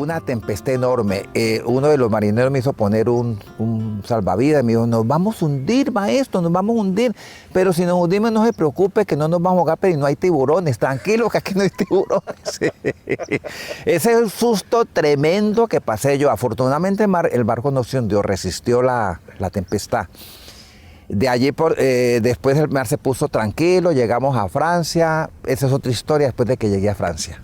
una tempestad enorme. Uno de los marineros me hizo poner un salvavidas y me dijo, nos vamos a hundir, maestro, nos vamos a hundir. Pero si nos hundimos, no se preocupe, que no nos vamos a ahogar, pero no hay tiburones. Tranquilo, que aquí no hay tiburones. Ese es el susto tremendo que pasé yo. Afortunadamente el barco no se hundió, resistió la tempestad. De allí, después el mar se puso tranquilo, llegamos a Francia. Esa es otra historia después de que llegué a Francia.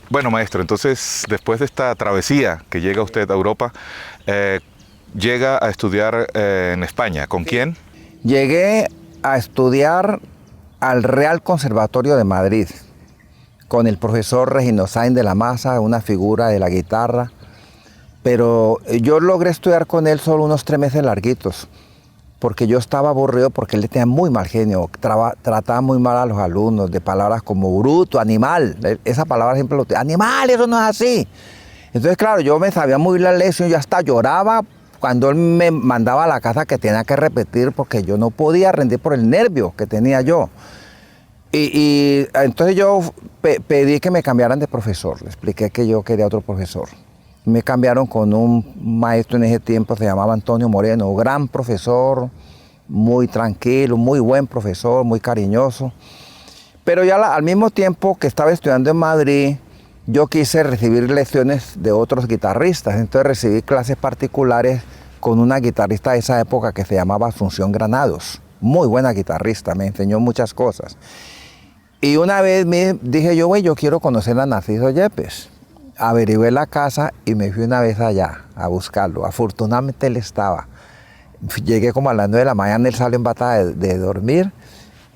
Bueno, maestro, entonces después de esta travesía que llega usted a Europa, llega a estudiar en España. ¿Con quién? Llegué a estudiar al Real Conservatorio de Madrid, con el profesor Regino Sainz de la Maza, una figura de la guitarra. Pero yo logré estudiar con él solo unos 3 meses larguitos, porque yo estaba aburrido, porque él tenía muy mal genio, trataba muy mal a los alumnos, de palabras como bruto, animal. Esa palabra siempre lo tenía, animal, eso no es así. Entonces, claro, yo me sabía muy bien la lección, yo hasta lloraba cuando él me mandaba a la casa que tenía que repetir, porque yo no podía rendir por el nervio que tenía yo. Y entonces yo pedí que me cambiaran de profesor, le expliqué que yo quería otro profesor. Me cambiaron con un maestro en ese tiempo, se llamaba Antonio Moreno, gran profesor, muy tranquilo, muy buen profesor, muy cariñoso. Pero ya al mismo tiempo que estaba estudiando en Madrid, yo quise recibir lecciones de otros guitarristas. Entonces recibí clases particulares con una guitarrista de esa época que se llamaba Asunción Granados. Muy buena guitarrista, me enseñó muchas cosas. Y una vez me dije yo, güey, yo quiero conocer a Narciso Yepes. Averigué la casa y me fui una vez allá a buscarlo. Afortunadamente él estaba. Llegué como a las 9 de la mañana, él salió en bata de dormir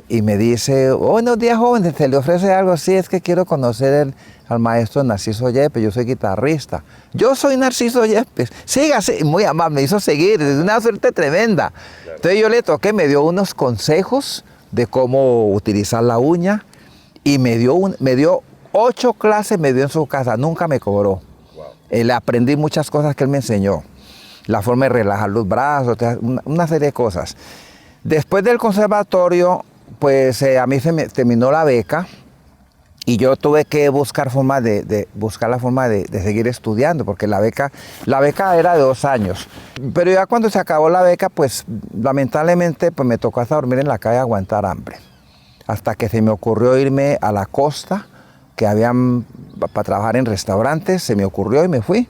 y me dice, buenos días, joven, ¿se le ofrece algo? Sí, es que quiero conocer al maestro Narciso Yepes, yo soy guitarrista. Yo soy Narciso Yepes. Sígase, muy amable, me hizo seguir, es una suerte tremenda. Claro. Entonces yo le toqué, me dio unos consejos de cómo utilizar la uña y me dio 8 clases me dio en su casa, nunca me cobró. Wow. Le aprendí muchas cosas que él me enseñó. La forma de relajar los brazos, una serie de cosas. Después del conservatorio, pues a mí se me terminó la beca y yo tuve que buscar la forma de seguir estudiando, porque la beca era de 2 años. Pero ya cuando se acabó la beca, pues lamentablemente pues, me tocó hasta dormir en la calle a aguantar hambre. Hasta que se me ocurrió irme a la costa, que habían para trabajar en restaurantes, se me ocurrió y me fui.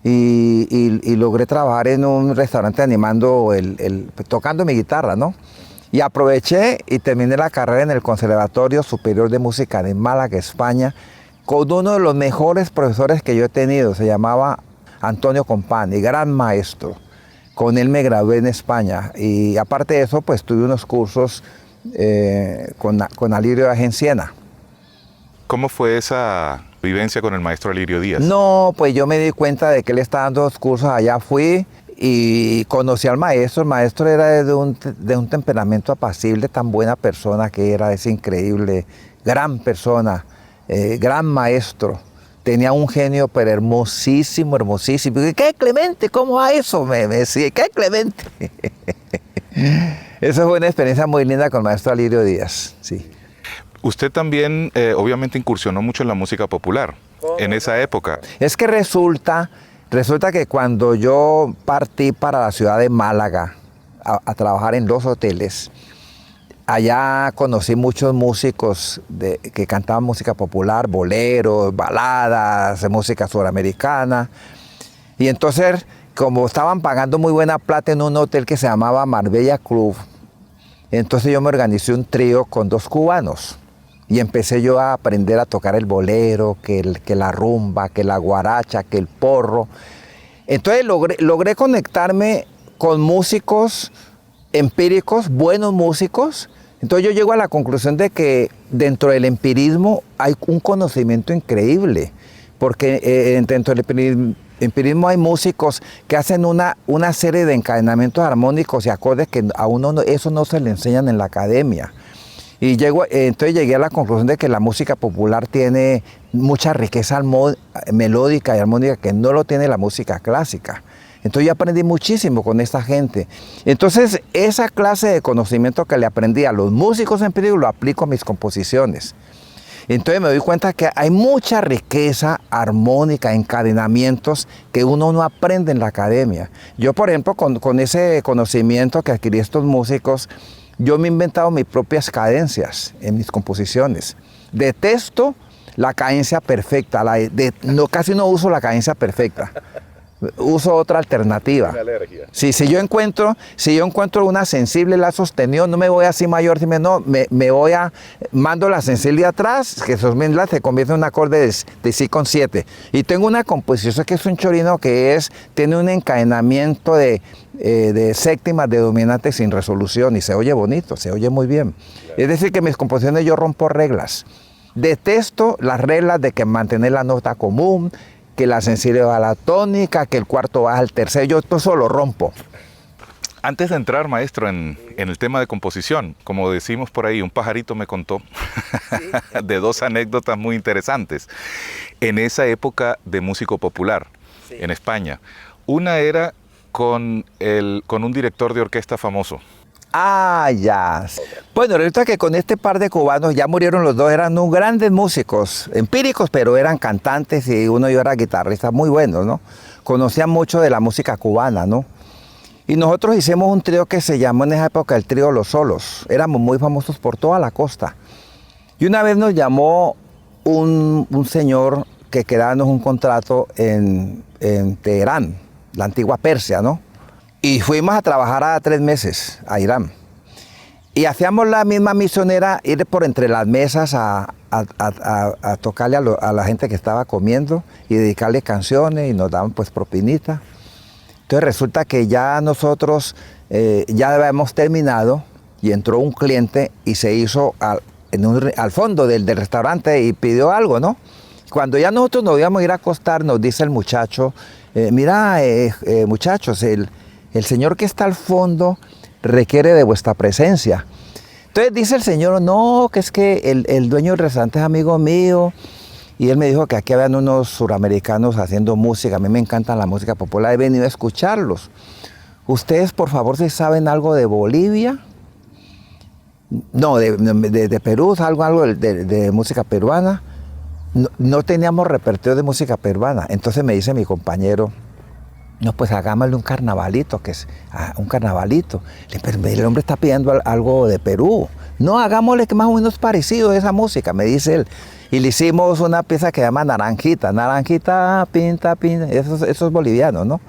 Y logré trabajar en un restaurante animando, tocando mi guitarra, ¿no? Y aproveché y terminé la carrera en el Conservatorio Superior de Música de Málaga, España, con uno de los mejores profesores que yo he tenido, se llamaba Antonio Compani, gran maestro. Con él me gradué en España y aparte de eso, pues tuve unos cursos con Alirio Díaz en Siena. ¿Cómo fue esa vivencia con el maestro Alirio Díaz? No, pues yo me di cuenta de que él estaba dando los cursos, allá fui y conocí al maestro. El maestro era de un temperamento apacible, tan buena persona que era, es increíble, gran persona, gran maestro. Tenía un genio, pero hermosísimo, hermosísimo. ¿Qué, Clemente? ¿Cómo va eso? Me decía, ¿qué, Clemente? Esa fue una experiencia muy linda con el maestro Alirio Díaz, sí. Usted también, obviamente, incursionó mucho en la música popular, en esa época. Es que resulta que cuando yo partí para la ciudad de Málaga a trabajar en los hoteles, allá conocí muchos músicos que cantaban música popular, boleros, baladas, música suramericana. Y entonces, como estaban pagando muy buena plata en un hotel que se llamaba Marbella Club, entonces yo me organicé un trío con 2 cubanos. Y empecé yo a aprender a tocar el bolero, que la rumba, que la guaracha, que el porro. Entonces logré conectarme con músicos empíricos, buenos músicos. Entonces yo llego a la conclusión de que dentro del empirismo hay un conocimiento increíble, porque dentro del empirismo hay músicos que hacen una serie de encadenamientos armónicos y acordes que a uno eso no se le enseñan en la academia. Y entonces llegué a la conclusión de que la música popular tiene mucha riqueza melódica y armónica que no lo tiene la música clásica. Entonces yo aprendí muchísimo con esta gente. Entonces esa clase de conocimiento que le aprendí a los músicos empíricos lo aplico a mis composiciones. Entonces me doy cuenta que hay mucha riqueza armónica, encadenamientos que uno no aprende en la academia. Yo, por ejemplo, con ese conocimiento que adquirí estos músicos, yo me he inventado mis propias cadencias en mis composiciones. Detesto la cadencia perfecta, casi no uso la cadencia perfecta. Uso otra alternativa. Una alergia. Sí, si yo encuentro una sensible, la sostenido, no me voy a si mayor, no, me voy a, mando la sensible de atrás, que se convierte en un acorde de si con 7. Y tengo una composición que es un chorino tiene un encadenamiento de séptimas de dominante sin resolución y se oye bonito, se oye muy bien. Claro. Es decir, que mis composiciones yo rompo reglas. Detesto las reglas de que mantener la nota común, que la sensible va a la tónica, que el cuarto va al tercero, yo todo eso lo rompo. Antes de entrar, maestro, en el tema de composición, como decimos por ahí, un pajarito me contó de 2 anécdotas muy interesantes. En esa época de músico popular, en España, una era con un director de orquesta famoso. Ah, ya. Bueno, resulta que con este par de cubanos ya murieron los dos, eran unos grandes músicos, empíricos, pero eran cantantes y uno yo era guitarrista muy bueno, ¿no? Conocían mucho de la música cubana, ¿no? Y nosotros hicimos un trío que se llamó en esa época el trío Los Solos. Éramos muy famosos por toda la costa. Y una vez nos llamó un señor que quería darnos un contrato en Teherán, la antigua Persia, ¿no? Y fuimos a trabajar a 3 meses a Irán. Y hacíamos la misma misionera, ir por entre las mesas a tocarle a la gente que estaba comiendo y dedicarle canciones y nos daban pues propinita. Entonces resulta que ya nosotros ya habíamos terminado y entró un cliente y se hizo al fondo del restaurante y pidió algo, ¿no? Cuando ya nosotros nos íbamos a ir a acostar, nos dice el muchacho, mira muchachos, el señor que está al fondo requiere de vuestra presencia. Entonces dice el señor, no, que es que el dueño del restaurante es amigo mío y él me dijo que aquí habían unos suramericanos haciendo música, a mí me encanta la música popular, he venido a escucharlos. ¿Ustedes por favor si saben algo de Bolivia? No, de Perú, algo de música peruana. No teníamos repertorio de música peruana, entonces me dice mi compañero, no, pues hagámosle un carnavalito, un carnavalito. Pero el hombre está pidiendo algo de Perú. No, hagámosle que más o menos parecido a esa música, me dice él. Y le hicimos una pieza que se llama Naranjita. Naranjita, pinta, pinta. Eso es boliviano, ¿no?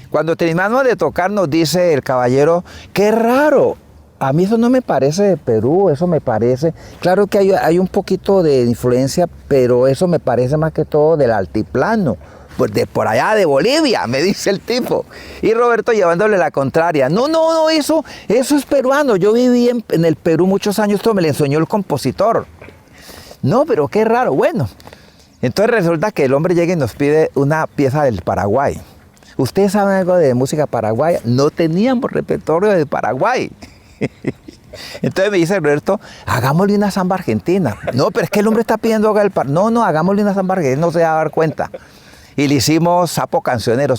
Cuando terminamos de tocar nos dice el caballero, qué raro. A mí eso no me parece de Perú, eso me parece... Claro que hay un poquito de influencia, pero eso me parece más que todo del altiplano. Pues de por allá de Bolivia, me dice el tipo. Y Roberto llevándole la contraria. No, eso es peruano. Yo viví en el Perú muchos años, esto me lo enseñó el compositor. No, pero qué raro. Bueno, entonces resulta que el hombre llega y nos pide una pieza del Paraguay. ¿Ustedes saben algo de música paraguaya? No teníamos repertorio de Paraguay. Entonces me dice Roberto, hagámosle una samba argentina. No, pero es que el hombre está pidiendo no, hagámosle una samba argentina, no se va a dar cuenta. Y le hicimos Sapo Cancionero.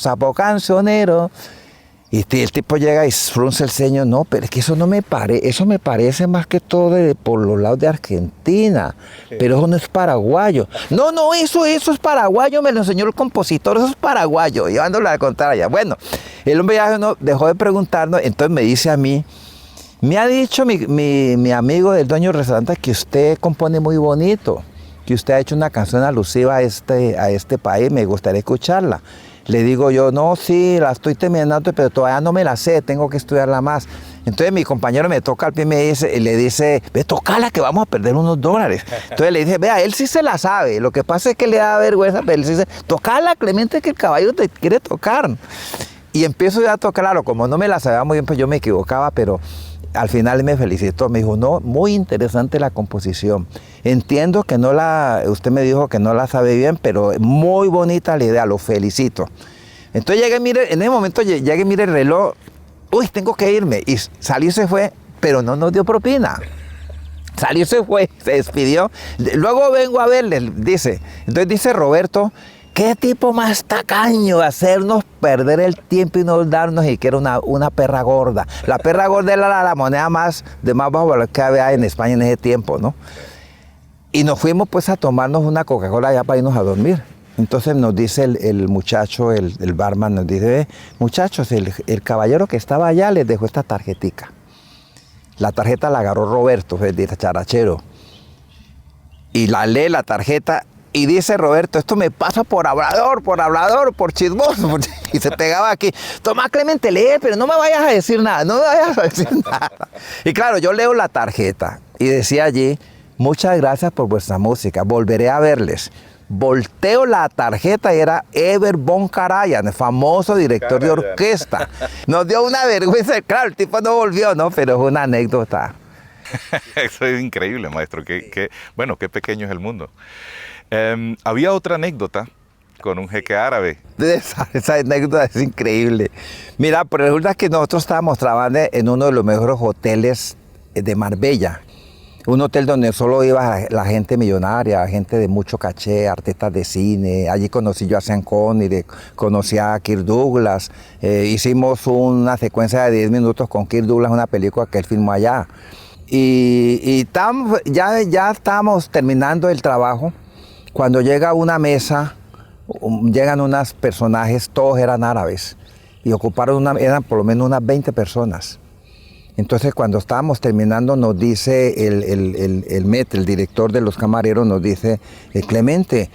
Y el tipo llega y frunce el ceño. No, pero es que eso me parece más que todo por los lados de Argentina. Pero eso no es paraguayo. No, eso es paraguayo, me lo enseñó el compositor, eso es paraguayo, llevándolo a la contraria. Bueno, el hombre ya no dejó de preguntarnos, entonces me dice a mí, me ha dicho mi amigo del dueño del restaurante que usted compone muy bonito, que usted ha hecho una canción alusiva a este país, me gustaría escucharla. Le digo yo, no, sí, la estoy terminando, pero todavía no me la sé, tengo que estudiarla más. Entonces mi compañero me toca al pie y le dice, ve, tócala que vamos a perder unos $. Entonces le dice, vea, él sí se la sabe, lo que pasa es que le da vergüenza, pero él sí dice, tócala, Clemente, que el caballo te quiere tocar. Y empiezo ya a tocarla, como no me la sabía muy bien, pues yo me equivocaba, pero al final él me felicitó, me dijo, no, muy interesante la composición. Entiendo que usted me dijo que no la sabe bien, pero muy bonita la idea, lo felicito. Entonces llegué, mire, en ese momento llegué, mire el reloj, uy, tengo que irme. Y salió y se fue, pero no nos dio propina. Salió y se fue, se despidió. Luego vengo a verle, dice. Entonces dice Roberto, qué tipo más tacaño, hacernos perder el tiempo y no darnos y que era una perra gorda. La perra gorda era la moneda de más bajo valor que había en España en ese tiempo, ¿no? Y nos fuimos pues a tomarnos una Coca-Cola allá para irnos a dormir. Entonces nos dice el muchacho, el barman, nos dice, muchachos, el caballero que estaba allá les dejó esta tarjetica. La tarjeta la agarró Roberto, el de charachero. Y la lee la tarjeta y dice Roberto, esto me pasa por hablador, por chismoso. Y se pegaba aquí. Tomás Clemente, lee, pero no me vayas a decir nada, no me vayas a decir nada. Y claro, yo leo la tarjeta y decía allí, muchas gracias por vuestra música, volveré a verles. Volteo la tarjeta y era Ever von Karajan, el famoso director de orquesta. Nos dio una vergüenza, claro, el tipo no volvió, ¿no? Pero es una anécdota. Eso es increíble, maestro. Bueno, qué pequeño es el mundo. Había otra anécdota con un jeque árabe. Esa anécdota es increíble. Mira, pero resulta que nosotros estábamos trabajando en uno de los mejores hoteles de Marbella. Un hotel donde solo iba la gente millonaria, gente de mucho caché, artistas de cine. Allí conocí yo a Sean Connery, conocí a Kirk Douglas. Hicimos una secuencia de 10 minutos con Kirk Douglas, una película que él filmó allá. Y ya estábamos terminando el trabajo cuando llega una mesa, llegan unos personajes, todos eran árabes, y eran por lo menos unas 20 personas. Entonces cuando estábamos terminando nos dice el MET, el director de los camareros, nos dice, Clemente,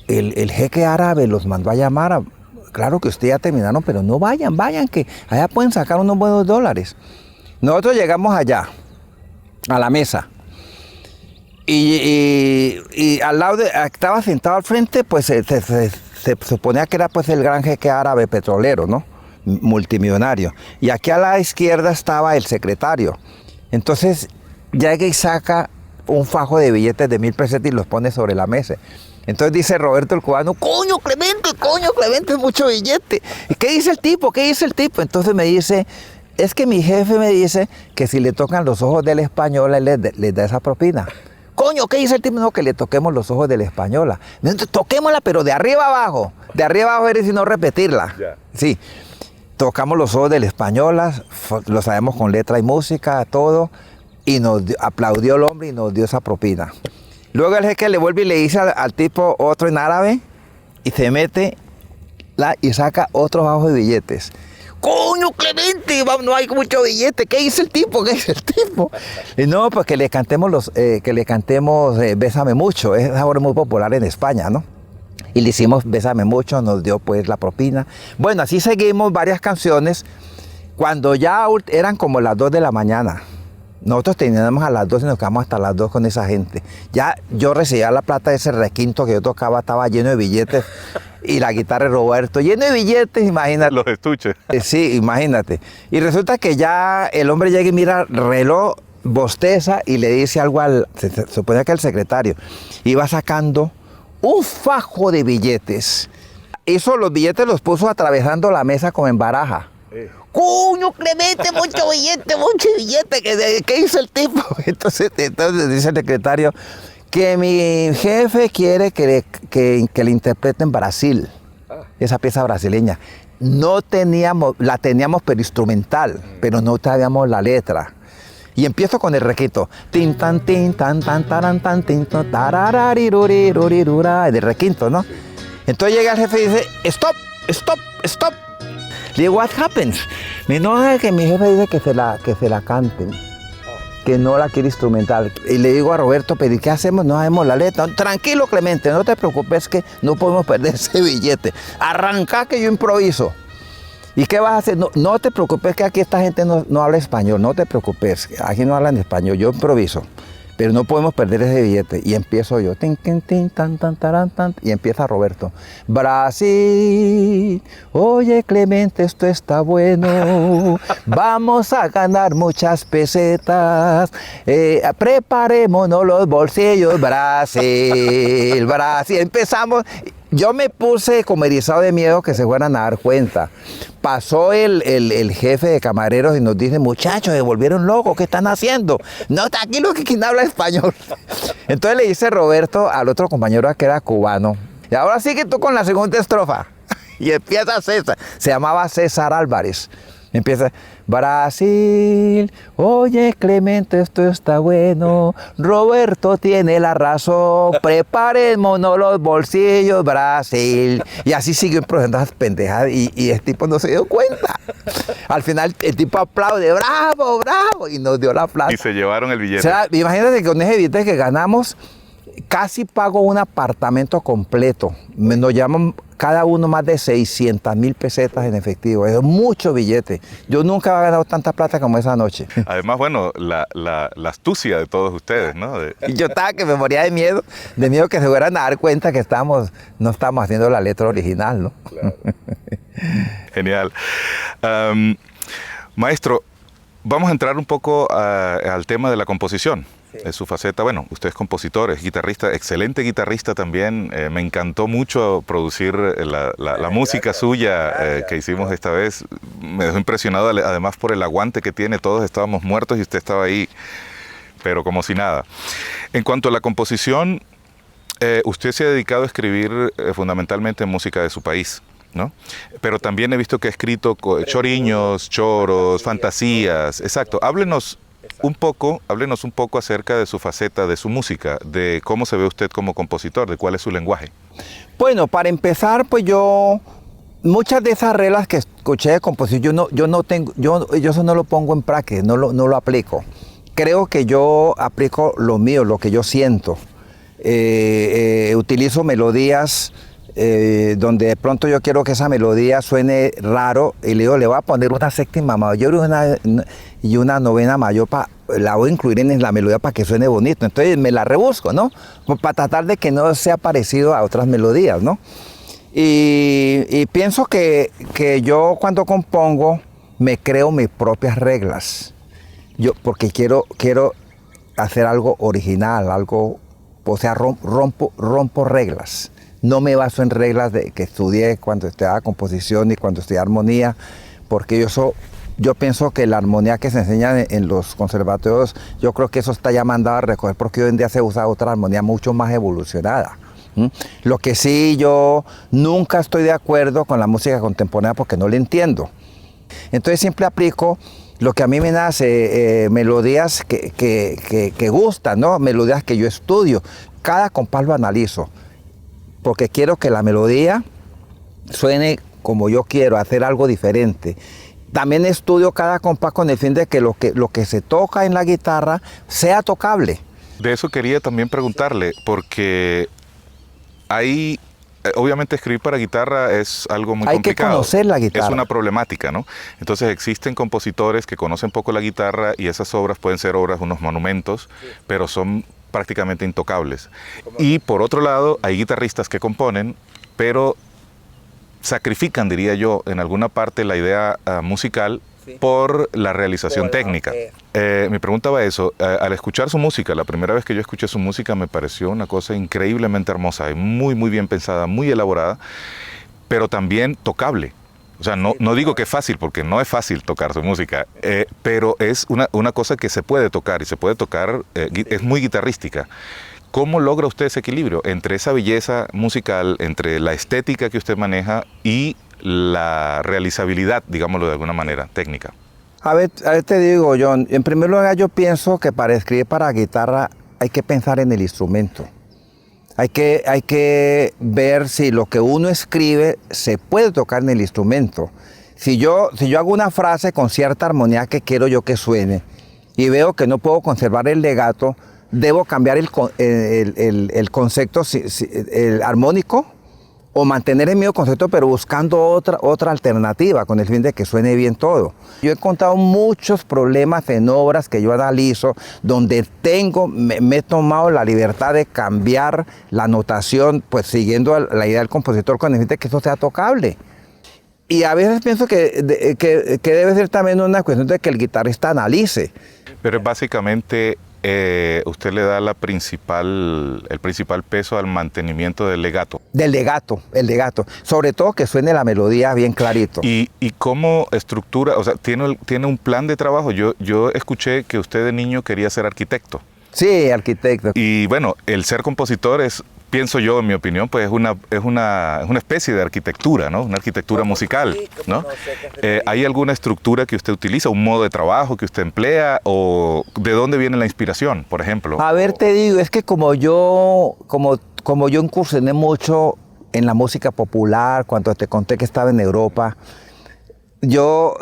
el jeque árabe los mandó a llamar, claro que ustedes ya terminaron, pero no vayan, que allá pueden sacar unos buenos dólares. Nosotros llegamos allá, a la mesa, y al lado, estaba sentado al frente, pues se suponía que era pues el gran jeque árabe petrolero, ¿no? Multimillonario. Y aquí a la izquierda estaba el secretario. Entonces llega y saca un fajo de billetes de 1000 pesetas y los pone sobre la mesa. Entonces dice Roberto el cubano, coño Clemente, es mucho billete. ¿Y qué dice el tipo? Entonces me dice, es que mi jefe me dice que si le tocan los ojos del español, él les da esa propina. Coño, ¿qué dice el tipo? No, que le toquemos los ojos de la española. Entonces, toquémosla, pero de arriba abajo. De arriba abajo eres y no repetirla. Yeah. Sí. Tocamos los ojos de la española, lo sabemos con letra y música, todo, y aplaudió el hombre y nos dio esa propina. Luego el jeque le vuelve y le dice al tipo otro en árabe, y se mete y saca otros bajos de billetes. ¡Coño, Clemente! No hay mucho billete. ¿Qué dice el tipo? Y no, pues que le cantemos Bésame Mucho. Es ahora muy popular en España, ¿no? Y le hicimos Bésame Mucho, nos dio pues la propina. Bueno, así seguimos varias canciones. Cuando ya eran como las 2 de la mañana, nosotros terminamos a las 2 y nos quedamos hasta las 2 con esa gente. Ya yo recibía la plata de ese requinto que yo tocaba, estaba lleno de billetes. Y la guitarra de Roberto, lleno de billetes, imagínate. Los estuches. Sí, imagínate. Y resulta que ya el hombre llega y mira el reloj, bosteza y le dice algo se supone que el secretario. Iba sacando un fajo de billetes. Los billetes los puso atravesando la mesa como en baraja. ¡Coño, Clemente, mucho billete! ¿Qué hizo el tipo? Entonces dice el secretario que mi jefe quiere que le interpreten Brasil, esa pieza brasileña. La teníamos pero instrumental, pero no sabíamos la letra. Y empiezo con el requinto. Tin tan tan taran tan tin tan tarararirurirurirurar, del requinto, ¿no? Entonces llega el jefe y dice, stop. Le digo, what happens? Me enoja que mi jefe dice que se la canten, que no la quiere instrumental. Y le digo a Roberto, pero ¿qué hacemos? No sabemos la letra. Tranquilo, Clemente, no te preocupes que no podemos perder ese billete. Arranca que yo improviso. ¿Y qué vas a hacer? No te preocupes que aquí esta gente no habla español, no te preocupes, aquí no hablan español, yo improviso. Pero no podemos perder ese billete. Y empiezo yo. Tin, tin, tin, tan, tan, taran, tan, y empieza Roberto. Brasil, oye Clemente, esto está bueno. Vamos a ganar muchas pesetas. Preparémonos los bolsillos. Brasil. Empezamos. Yo me puse como erizado de miedo que se fueran a dar cuenta. Pasó el jefe de camareros y nos dice, muchachos, se volvieron locos, ¿qué están haciendo? No, tranquilo que quien habla español. Entonces le dice Roberto al otro compañero que era cubano, y ahora sigue tú con la segunda estrofa. Y empieza César, se llamaba César Álvarez. Empieza, Brasil, oye Clemente, esto está bueno, Roberto tiene la razón, preparémonos los bolsillos, Brasil. Y así siguió improvisando esas pendejadas y el tipo no se dio cuenta. Al final el tipo aplaude, bravo, bravo, y nos dio la plata. Y se llevaron el billete. O sea, imagínate que con ese billete que ganamos, casi pago un apartamento completo. Nos llaman cada uno más de 600,000 pesetas en efectivo. Es mucho billete. Yo nunca había ganado tanta plata como esa noche. Además, bueno, la astucia de todos ustedes, ¿no? Y yo estaba que me moría de miedo que se fueran a dar cuenta que no estábamos haciendo la letra original, ¿no? Claro. Genial. Maestro, vamos a entrar un poco al tema de la composición. De su faceta, bueno, usted es compositor, es guitarrista, excelente guitarrista también. Me encantó mucho producir la música suya que hicimos esta vez. Me dejó impresionado además por el aguante que tiene. Todos estábamos muertos y usted estaba ahí, pero como si nada. En cuanto a la composición, usted se ha dedicado a escribir fundamentalmente música de su país, ¿no? Pero también he visto que ha escrito choriños, choros, fantasías. Exacto. Háblenos un poco acerca de su faceta, de su música, de cómo se ve usted como compositor, de cuál es su lenguaje. Bueno, para empezar, pues muchas de esas reglas que escuché de composición, yo eso no lo pongo en práctica, no lo aplico. Creo que yo aplico lo mío, lo que yo siento. Utilizo melodías donde de pronto yo quiero que esa melodía suene raro y le voy a poner una séptima mayor y una novena mayor, la voy a incluir en la melodía para que suene bonito. Entonces me la rebusco, ¿no? Para tratar de que no sea parecido a otras melodías, ¿no? Y pienso que yo cuando compongo me creo mis propias reglas. Porque quiero hacer algo original, o sea, rompo reglas. No me baso en reglas que estudié cuando estudiaba composición y cuando estudié armonía, porque yo pienso que la armonía que se enseña en los conservatorios, yo creo que eso está ya mandado a recoger, porque hoy en día se usa otra armonía mucho más evolucionada. Lo que sí, yo nunca estoy de acuerdo con la música contemporánea porque no la entiendo. Entonces siempre aplico lo que a mí me nace, melodías que gustan, ¿no? Melodías que yo estudio. Cada compás lo analizo, porque quiero que la melodía suene como yo quiero, hacer algo diferente. También estudio cada compás con el fin de que lo que se toca en la guitarra sea tocable. De eso quería también preguntarle, porque obviamente escribir para guitarra es algo muy complicado. Hay que conocer la guitarra. Es una problemática, ¿no? Entonces existen compositores que conocen poco la guitarra y esas obras pueden ser unos monumentos, pero son prácticamente intocables. Y por otro lado, hay guitarristas que componen, pero sacrifican, diría yo, en alguna parte la idea musical por la realización técnica. Mi pregunta va a eso. Al escuchar su música, la primera vez que yo escuché su música me pareció una cosa increíblemente hermosa, y muy, muy bien pensada, muy elaborada, pero también tocable. O sea, no digo que es fácil, porque no es fácil tocar su música, pero es una cosa que se puede tocar, y se puede tocar, es muy guitarrística. ¿Cómo logra usted ese equilibrio entre esa belleza musical, entre la estética que usted maneja y la realizabilidad, digámoslo de alguna manera, técnica? A ver te digo, John, en primer lugar yo pienso que para escribir para guitarra hay que pensar en el instrumento. Hay que ver si lo que uno escribe se puede tocar en el instrumento. Si yo hago una frase con cierta armonía que quiero yo que suene y veo que no puedo conservar el legato, debo cambiar el concepto el armónico o mantener el mismo concepto pero buscando otra alternativa con el fin de que suene bien todo. Yo he encontrado muchos problemas en obras que yo analizo donde me he tomado la libertad de cambiar la notación pues siguiendo la idea del compositor con el fin de que eso sea tocable. Y a veces pienso que debe ser también una cuestión de que el guitarrista analice. Pero básicamente usted le da el principal peso al mantenimiento del legato. El legato. Sobre todo que suene la melodía bien clarito. ¿Y cómo estructura? O sea, ¿tiene un plan de trabajo? Yo escuché que usted de niño quería ser arquitecto. Sí, arquitecto. Y bueno, el ser compositor pienso yo, en mi opinión, pues es una especie de arquitectura, ¿no? Una arquitectura musical, ¿no? ¿Hay alguna estructura que usted utiliza, un modo de trabajo que usted emplea, o de dónde viene la inspiración, por ejemplo? A ver, te digo, es que como yo incursioné mucho en la música popular, cuando te conté que estaba en Europa, yo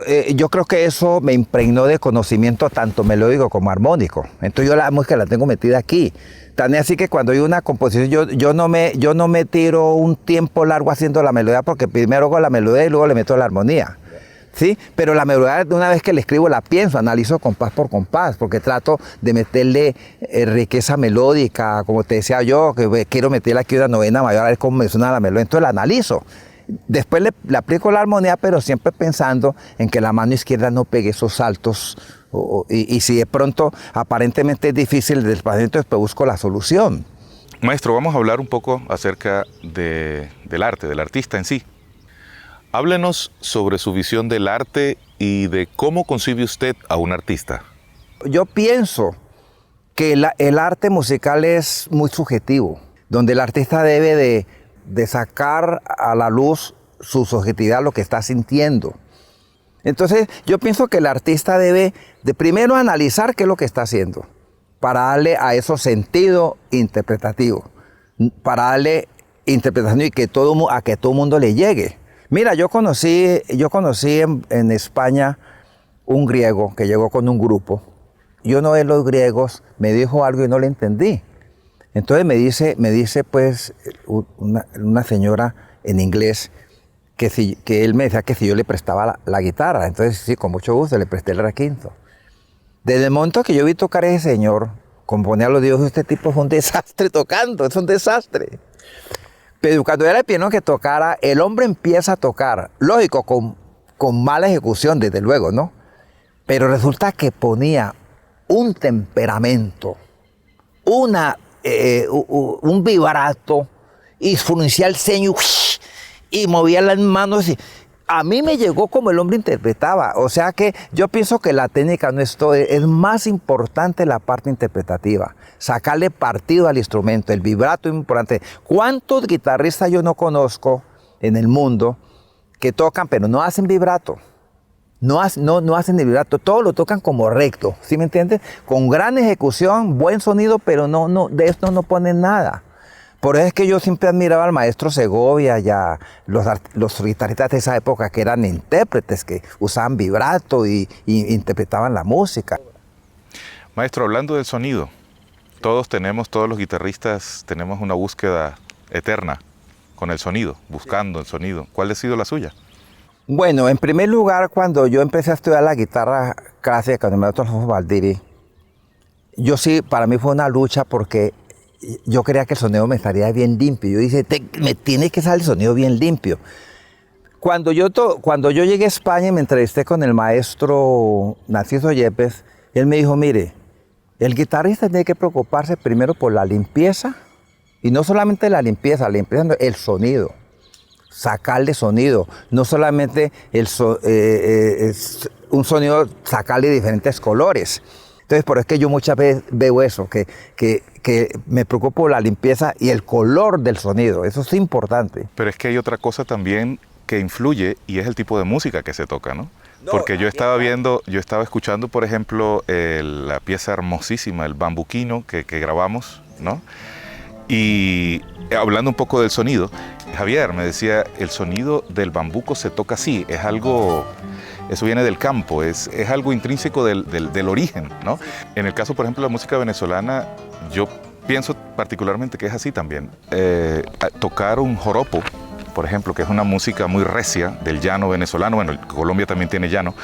creo que eso me impregnó de conocimiento tanto melódico como armónico. Entonces yo la música la tengo metida aquí. Tan es así que cuando hay una composición, yo no me tiro un tiempo largo haciendo la melodía, porque primero hago la melodía y luego le meto la armonía. ¿Sí? Pero la melodía, una vez que la escribo, la pienso, analizo compás por compás, porque trato de meterle riqueza melódica, como te decía yo, que quiero meterle aquí una novena mayor, a ver cómo me suena la melodía. Entonces la analizo. Después le aplico la armonía, pero siempre pensando en que la mano izquierda no pegue esos saltos. Y si de pronto aparentemente es difícil el desplazamiento, después busco la solución. Maestro, vamos a hablar un poco acerca del arte, del artista en sí. Háblenos sobre su visión del arte y de cómo concibe usted a un artista. Yo pienso que el arte musical es muy subjetivo, donde el artista debe de sacar a la luz su subjetividad, lo que está sintiendo. Entonces, yo pienso que el artista debe de primero analizar qué es lo que está haciendo, para darle a eso sentido interpretativo, para darle interpretación y a que todo mundo le llegue. Mira, yo conocí en España un griego que llegó con un grupo, y uno de los griegos me dijo algo y no le entendí. Entonces me dice pues una señora en inglés que él me decía que si yo le prestaba la guitarra. Entonces sí, con mucho gusto le presté el requinto. Desde el momento que yo vi tocar a ese señor, componía los dioses, este tipo fue un desastre tocando, es un desastre. Pero cuando era el piano que tocara, el hombre empieza a tocar, lógico, con mala ejecución, desde luego, ¿no? Pero resulta que ponía un temperamento, un vibrato, y fruncía el ceño y movía las manos. A mí me llegó como el hombre interpretaba. O sea que yo pienso que la técnica no es todo, es más importante la parte interpretativa. Sacarle partido al instrumento, el vibrato es importante. ¿Cuántos guitarristas yo no conozco en el mundo que tocan pero no hacen vibrato? No hacen el vibrato, todo lo tocan como recto, ¿sí me entiendes? Con gran ejecución, buen sonido, pero de esto no ponen nada. Por eso es que yo siempre admiraba al maestro Segovia y a los guitarristas de esa época que eran intérpretes, que usaban vibrato y interpretaban la música. Maestro, hablando del sonido, todos los guitarristas tenemos una búsqueda eterna con el sonido, buscando el sonido. ¿Cuál ha sido la suya? Bueno, en primer lugar, cuando yo empecé a estudiar la guitarra clásica con el maestro Alfonso Valdiri, para mí fue una lucha porque yo quería que el sonido me saliera bien limpio. Yo dije, me tiene que salir el sonido bien limpio. Cuando yo llegué a España y me entrevisté con el maestro Narciso Yepes, él me dijo, mire, el guitarrista tiene que preocuparse primero por la limpieza, y no solamente la limpieza, el sonido. Sacarle sonido, no solamente un sonido, sacarle diferentes colores. Entonces, por eso es que yo muchas veces veo eso, que me preocupo por la limpieza y el color del sonido, eso es importante. Pero es que hay otra cosa también que influye y es el tipo de música que se toca, ¿no? Porque yo estaba escuchando, por ejemplo, la pieza hermosísima, el Bambuquino que grabamos, ¿no? Y hablando un poco del sonido, Javier me decía, el sonido del bambuco se toca así, es algo, eso viene del campo, es algo intrínseco del origen, ¿no? En el caso, por ejemplo, de la música venezolana, yo pienso particularmente que es así también. Tocar un joropo, por ejemplo, que es una música muy recia del llano venezolano, bueno, Colombia también tiene llano,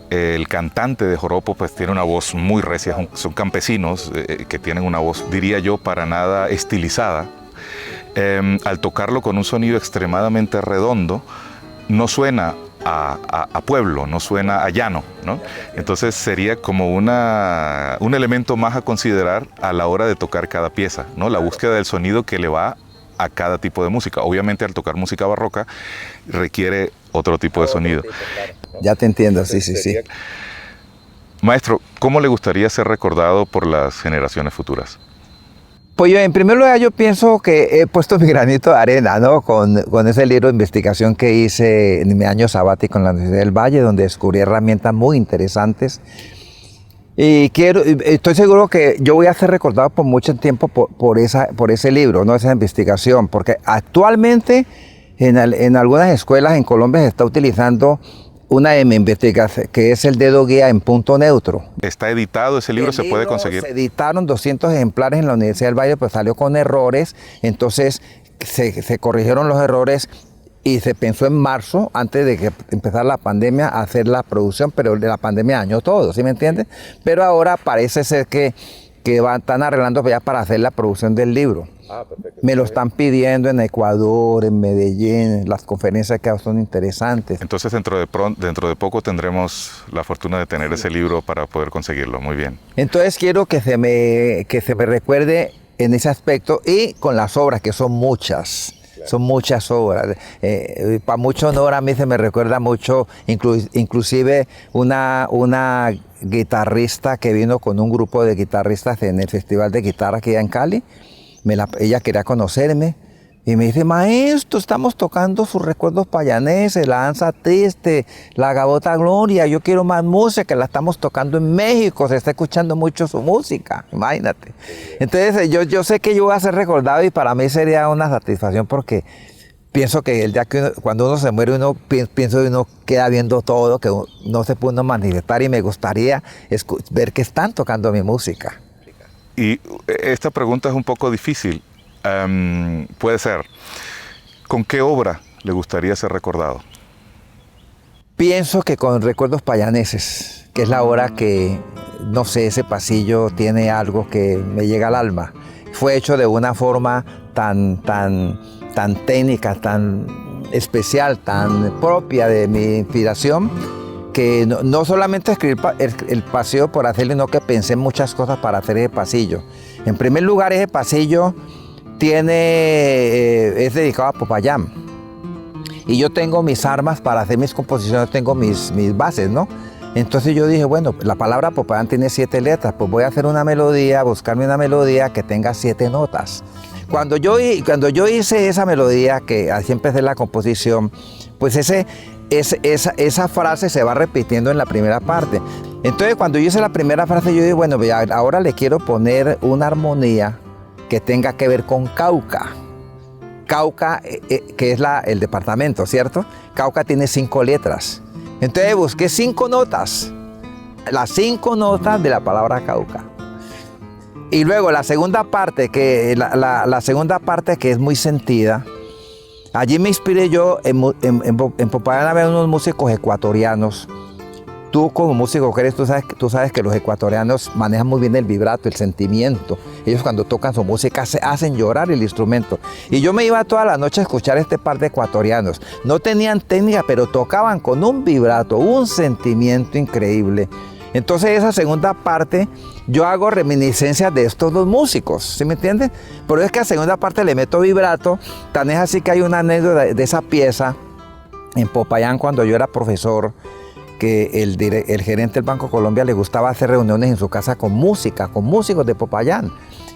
el cantante de joropo pues tiene una voz muy recia, son campesinos que tienen una voz, diría yo, para nada estilizada. Al tocarlo con un sonido extremadamente redondo, no suena a pueblo, no suena a llano, ¿no? Entonces sería como un elemento más a considerar a la hora de tocar cada pieza, ¿no? La búsqueda del sonido que le va a cada tipo de música. Obviamente al tocar música barroca requiere otro tipo de sonido. Ya te entiendo, sí. Maestro, ¿cómo le gustaría ser recordado por las generaciones futuras? Pues yo, en primer lugar, yo pienso que he puesto mi granito de arena, ¿no? Con ese libro de investigación que hice en mi año sabático en la Universidad del Valle, donde descubrí herramientas muy interesantes. Y estoy seguro que yo voy a ser recordado por mucho tiempo por ese libro, ¿no? Esa investigación, porque actualmente en algunas escuelas en Colombia se está utilizando una de mis investigaciones, que es el dedo guía en punto neutro. ¿Está editado ese libro? ¿Se puede conseguir? Se editaron 200 ejemplares en la Universidad del Valle, pues salió con errores, entonces se corrigieron los errores y se pensó en marzo, antes de que empezara la pandemia, a hacer la producción, pero la pandemia dañó todo, ¿sí me entiendes? Pero ahora parece ser que están arreglando ya para hacer la producción del libro. Perfecto. Me lo están pidiendo en Ecuador, en Medellín, las conferencias que son interesantes. Entonces dentro de poco tendremos la fortuna de tener ese libro para poder conseguirlo. Muy bien. Entonces quiero que se me recuerde en ese aspecto y con las obras, que son muchas. Claro. Son muchas obras. Para mucho honor a mí se me recuerda mucho, inclusive una guitarrista que vino con un grupo de guitarristas en el Festival de Guitarra aquí en Cali. Ella quería conocerme y me dice: maestro, estamos tocando sus recuerdos payaneses, la danza triste, la gavota gloria, yo quiero más música, la estamos tocando en México, se está escuchando mucho su música, imagínate. Entonces yo sé que yo voy a ser recordado y para mí sería una satisfacción, porque pienso que el día que cuando uno se muere, pienso que uno queda viendo todo, que no se puede manifestar, y me gustaría ver que están tocando mi música. Y esta pregunta es un poco difícil. Puede ser, ¿con qué obra le gustaría ser recordado? Pienso que con Recuerdos Payaneses, que es la obra que, no sé, ese pasillo tiene algo que me llega al alma. Fue hecho de una forma tan técnica, tan especial, tan propia de mi inspiración, que no solamente escribir el pasillo por hacerlo, sino que pensé en muchas cosas para hacer ese pasillo. En primer lugar, ese pasillo es dedicado a Popayán. Y yo tengo mis armas para hacer mis composiciones, tengo mis bases, ¿no? Entonces yo dije, bueno, la palabra Popayán tiene 7 letras, pues voy a hacer una melodía, buscarme una melodía que tenga 7 notas. Cuando yo hice esa melodía, que así empecé la composición, pues esa frase se va repitiendo en la primera parte. Entonces cuando yo hice la primera frase, yo dije, bueno, ahora le quiero poner una armonía que tenga que ver con Cauca. Cauca, que es el departamento, ¿cierto? Cauca tiene 5 letras. Entonces busqué 5 notas, las 5 notas de la palabra Cauca. Y luego la segunda parte, la segunda parte que es muy sentida. Allí me inspiré yo, en Popayán había unos músicos ecuatorianos. Tú como músico que eres, tú sabes que los ecuatorianos manejan muy bien el vibrato, el sentimiento. Ellos cuando tocan su música hacen llorar el instrumento. Y yo me iba toda la noche a escuchar este par de ecuatorianos. No tenían técnica, pero tocaban con un vibrato, un sentimiento increíble. Entonces esa segunda parte yo hago reminiscencias de estos dos músicos, ¿sí me entiendes? Pero es que a la segunda parte le meto vibrato, tan es así que hay una anécdota de esa pieza en Popayán cuando yo era profesor, que el gerente del Banco Colombia le gustaba hacer reuniones en su casa con música, con músicos de Popayán.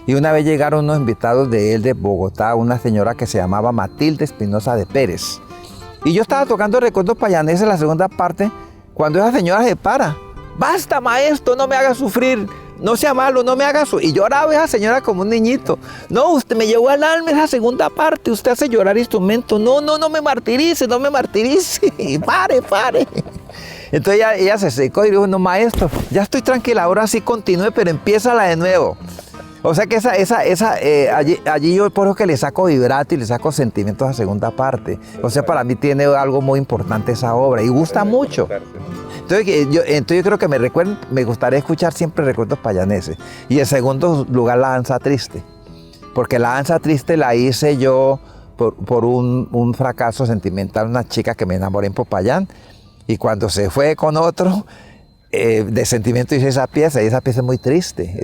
Y una vez llegaron unos invitados de él de Bogotá, una señora que se llamaba Matilde Espinosa de Pérez. Y yo estaba tocando Recuerdos Payaneses en la segunda parte, cuando esa señora se para. Basta, maestro, no me haga sufrir, no sea malo, no me haga sufrir. Y lloraba esa señora como un niñito. No, usted me llevó al alma esa segunda parte, usted hace llorar instrumentos. No me martirice, no me martirice. Pare. Entonces ella se secó y dijo, no, maestro, ya estoy tranquila, ahora sí continúe, pero empiézala de nuevo. O sea que allí yo por eso que le saco vibrato y le saco sentimientos a la segunda parte. O sea, para mí tiene algo muy importante esa obra y gusta mucho. Entonces yo creo que me gustaría escuchar siempre Recuerdos Payaneses. Y en segundo lugar, la danza triste. Porque la danza triste la hice yo por un fracaso sentimental, una chica que me enamoré en Popayán. Y cuando se fue con otro, de sentimiento hice esa pieza, y esa pieza es muy triste,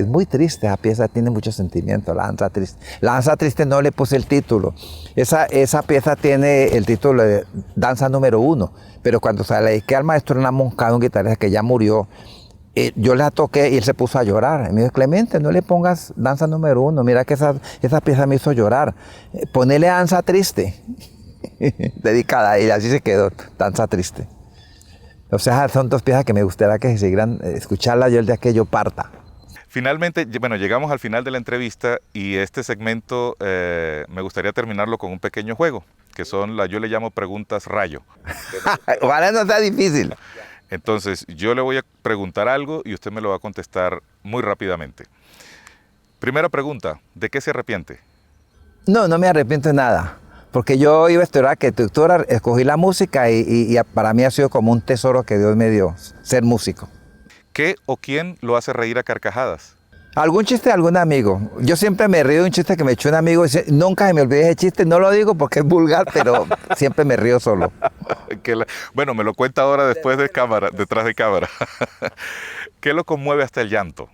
esa pieza tiene mucho sentimiento, la danza triste. La danza triste no le puse el título, esa pieza tiene el título de Danza número 1, pero cuando se la dediqué al maestro Hernán Moncada, un guitarrista que ya murió, yo la toqué y él se puso a llorar. Y me dijo, Clemente, no le pongas danza número 1, mira que esa pieza me hizo llorar. Ponele danza triste, dedicada a ella, así se quedó, danza triste. O sea, son dos piezas que me gustaría que se siguieran escucharlas yo el día que yo parta. Finalmente, bueno, llegamos al final de la entrevista y este segmento me gustaría terminarlo con un pequeño juego, que son yo le llamo preguntas rayo. Ojalá no sea difícil. Entonces, yo le voy a preguntar algo y usted me lo va a contestar muy rápidamente. Primera pregunta, ¿de qué se arrepiente? No, no me arrepiento de nada, porque yo iba a estudiar arquitectura, escogí la música y para mí ha sido como un tesoro que Dios me dio, ser músico. ¿Qué o quién lo hace reír a carcajadas? Algún chiste de algún amigo. Yo siempre me río de un chiste que me echó un amigo y nunca se me olvide ese chiste. No lo digo porque es vulgar, pero siempre me río solo. Bueno, me lo cuenta ahora después de cámara, detrás de cámara. ¿Qué lo conmueve hasta el llanto?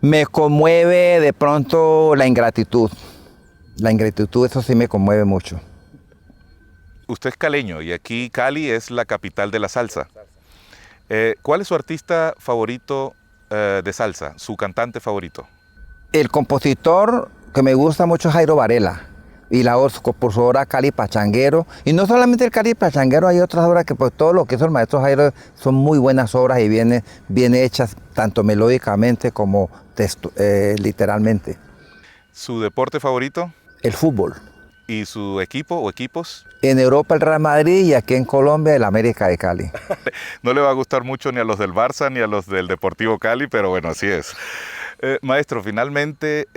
Me conmueve de pronto la ingratitud. La ingratitud, eso sí me conmueve mucho. Usted es caleño y aquí Cali es la capital de la salsa. ¿Cuál es su artista favorito de salsa, su cantante favorito? El compositor que me gusta mucho es Jairo Varela y por su obra Cali Pachanguero. Y no solamente el Cali Pachanguero, hay otras obras que pues todo lo que hizo el maestro Jairo son muy buenas obras y bien hechas, tanto melódicamente como literalmente. ¿Su deporte favorito? El fútbol. ¿Y su equipo o equipos? En Europa el Real Madrid y aquí en Colombia el América de Cali. No le va a gustar mucho ni a los del Barça ni a los del Deportivo Cali, pero bueno, así es. Maestro, finalmente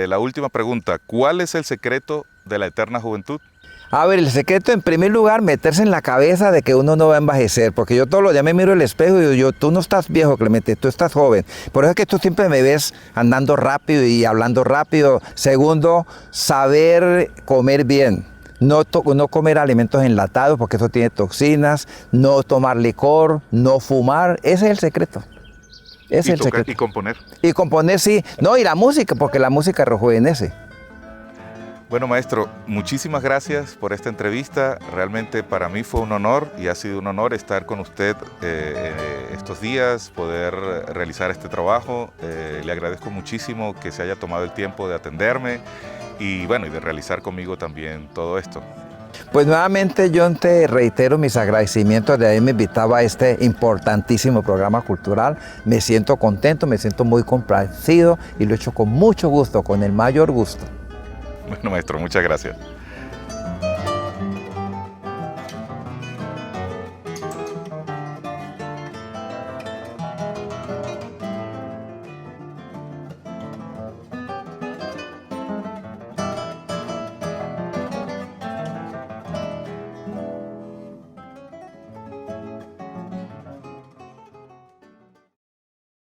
la última pregunta. ¿Cuál es el secreto de la eterna juventud? A ver, el secreto en primer lugar, meterse en la cabeza de que uno no va a envejecer, porque yo todos los días me miro el espejo y digo, tú no estás viejo, Clemente, tú estás joven. Por eso es que tú siempre me ves andando rápido y hablando rápido. Segundo, saber comer bien. No comer alimentos enlatados porque eso tiene toxinas, no tomar licor, no fumar, ese es el secreto. Ese es el secreto. Y componer. Y componer, sí. No, y la música, porque la música rejuvenece. Bueno, maestro, muchísimas gracias por esta entrevista. Realmente para mí fue un honor y ha sido un honor estar con usted estos días, poder realizar este trabajo. Le agradezco muchísimo que se haya tomado el tiempo de atenderme y bueno, y de realizar conmigo también todo esto. Pues nuevamente yo te reitero mis agradecimientos de haberme invitado a este importantísimo programa cultural. Me siento contento, me siento muy complacido y lo he hecho con mucho gusto, con el mayor gusto. Bueno, maestro, muchas gracias.